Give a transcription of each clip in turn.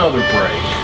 another break.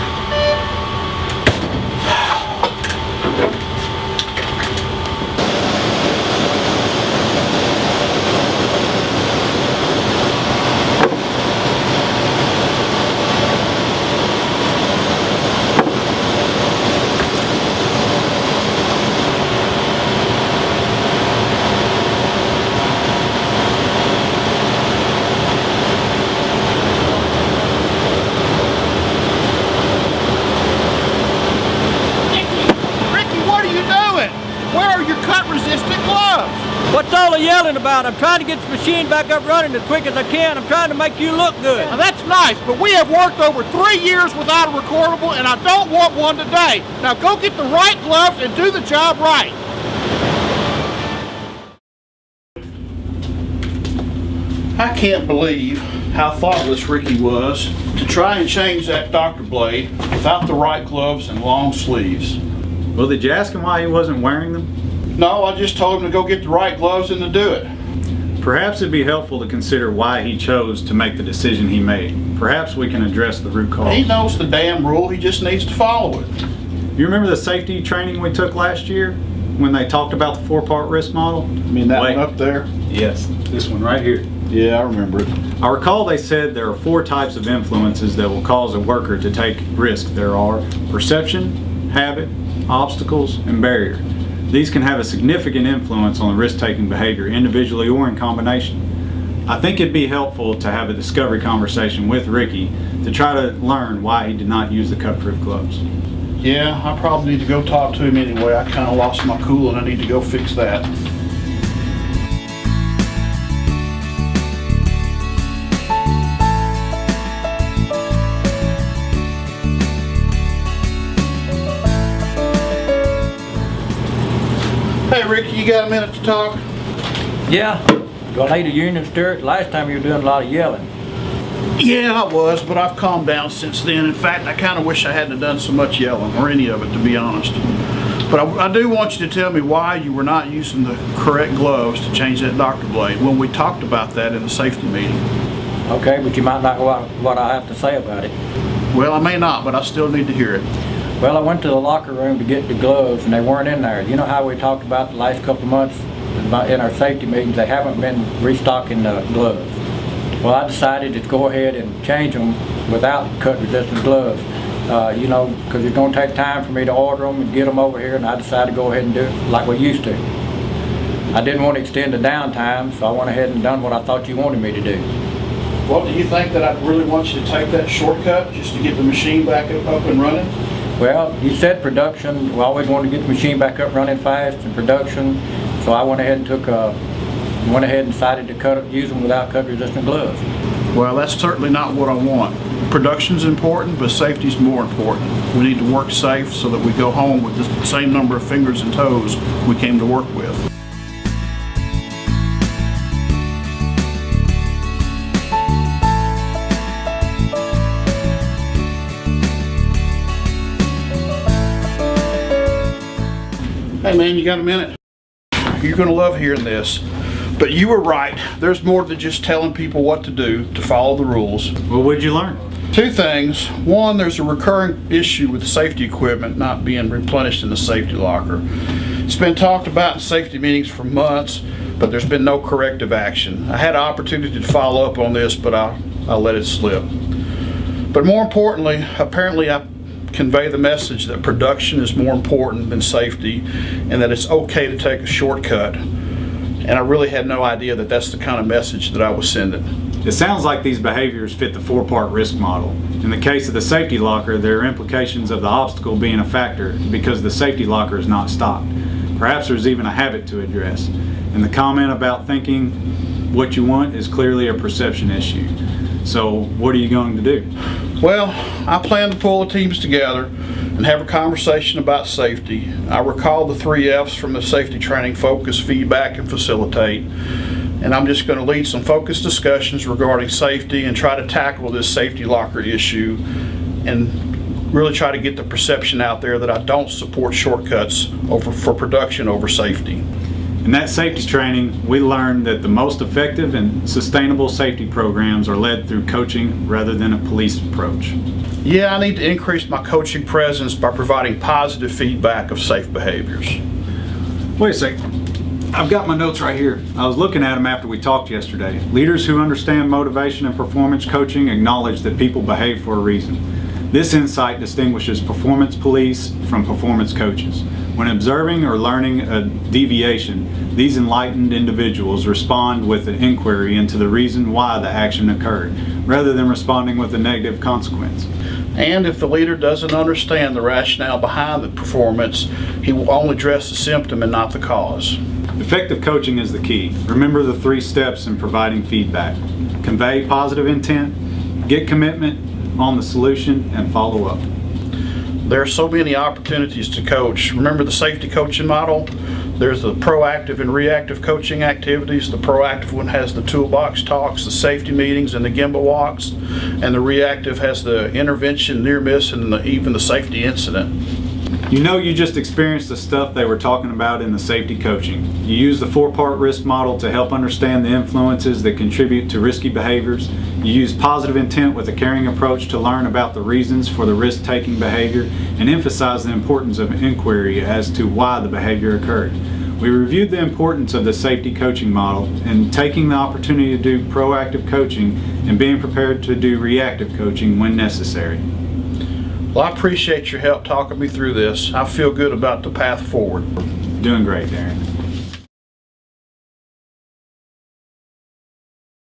What's all the yelling about? I'm trying to get the machine back up running as quick as I can. I'm trying to make you look good. Now that's nice, but we have worked over 3 years without a recordable, and I don't want one today. Now go get the right gloves and do the job right. I can't believe how thoughtless Ricky was to try and change that doctor blade without the right gloves and long sleeves. Well, did you ask him why he wasn't wearing them? No, I just told him to go get the right gloves and to do it. Perhaps it'd be helpful to consider why he chose to make the decision he made. Perhaps we can address the root cause. He knows the damn rule, he just needs to follow it. You remember the safety training we took last year when they talked about the 4-part risk model? I mean that one up there? Yes, this one right here. Yeah, I remember it. I recall they said there are 4 types of influences that will cause a worker to take risk. There are perception, habit, obstacles, and barrier. These can have a significant influence on the risk-taking behavior, individually or in combination. I think it'd be helpful to have a discovery conversation with Ricky to try to learn why he did not use the cut-proof gloves. Yeah, I probably need to go talk to him anyway. I kind of lost my cool and I need to go fix that. Hey Ricky, you got a minute to talk? Yeah. Gonna need a union stir? Last time you were doing a lot of yelling. Yeah, I was, but I've calmed down since then. In fact, I kind of wish I hadn't done so much yelling, or any of it, to be honest. But I do want you to tell me why you were not using the correct gloves to change that doctor blade when we talked about that in the safety meeting. Okay, but you might not know what I have to say about it. Well, I may not, but I still need to hear it. Well, I went to the locker room to get the gloves and they weren't in there. You know how we talked about the last couple of months in our safety meetings, they haven't been restocking the gloves. Well, I decided to go ahead and change them without cut-resistant gloves. You know, because it's going to take time for me to order them and get them over here, and I decided to go ahead and do it like we used to. I didn't want to extend the downtime, so I went ahead and done what I thought you wanted me to do. Well, do you think that I really want you to take that shortcut just to get the machine back up and running? Well, you said production. We always wanted to get the machine back up running fast in production, so I went ahead and decided to use them without cut-resistant gloves. Well, that's certainly not what I want. Production's important, but safety's more important. We need to work safe so that we go home with the same number of fingers and toes we came to work with. Hey man, you got a minute? You're gonna love hearing this. But you were right. There's more than just telling people what to do to follow the rules. Well, what'd you learn? 2 things. One, there's a recurring issue with the safety equipment not being replenished in the safety locker. It's been talked about in safety meetings for months, but there's been no corrective action. I had an opportunity to follow up on this, but I let it slip. But more importantly, apparently I convey the message that production is more important than safety and that it's okay to take a shortcut. And I really had no idea that that's the kind of message that I was sending. It sounds like these behaviors fit the 4-part risk model. In the case of the safety locker, there are implications of the obstacle being a factor because the safety locker is not stocked. Perhaps there's even a habit to address. And the comment about thinking what you want is clearly a perception issue. So what are you going to do? Well, I plan to pull the teams together and have a conversation about safety. I recall the 3 F's from the safety training: focus, feedback, and facilitate. And I'm just going to lead some focused discussions regarding safety and try to tackle this safety locker issue and really try to get the perception out there that I don't support shortcuts for production over safety. In that safety training, we learned that the most effective and sustainable safety programs are led through coaching rather than a police approach. Yeah, I need to increase my coaching presence by providing positive feedback of safe behaviors. Wait a second. I've got my notes right here. I was looking at them after we talked yesterday. Leaders who understand motivation and performance coaching acknowledge that people behave for a reason. This insight distinguishes performance police from performance coaches. When observing or learning a deviation, these enlightened individuals respond with an inquiry into the reason why the action occurred, rather than responding with a negative consequence. And if the leader doesn't understand the rationale behind the performance, he will only address the symptom and not the cause. Effective coaching is the key. Remember the 3 steps in providing feedback. Convey positive intent, get commitment on the solution, and follow up. There are so many opportunities to coach. Remember the safety coaching model? There's the proactive and reactive coaching activities. The proactive one has the toolbox talks, the safety meetings, and the gimbal walks. And the reactive has the intervention, near miss, and even the safety incident. You know you just experienced the stuff they were talking about in the safety coaching. You use the 4-part risk model to help understand the influences that contribute to risky behaviors. You use positive intent with a caring approach to learn about the reasons for the risk-taking behavior and emphasize the importance of inquiry as to why the behavior occurred. We reviewed the importance of the safety coaching model and taking the opportunity to do proactive coaching and being prepared to do reactive coaching when necessary. Well, I appreciate your help talking me through this. I feel good about the path forward. Doing great, Darren.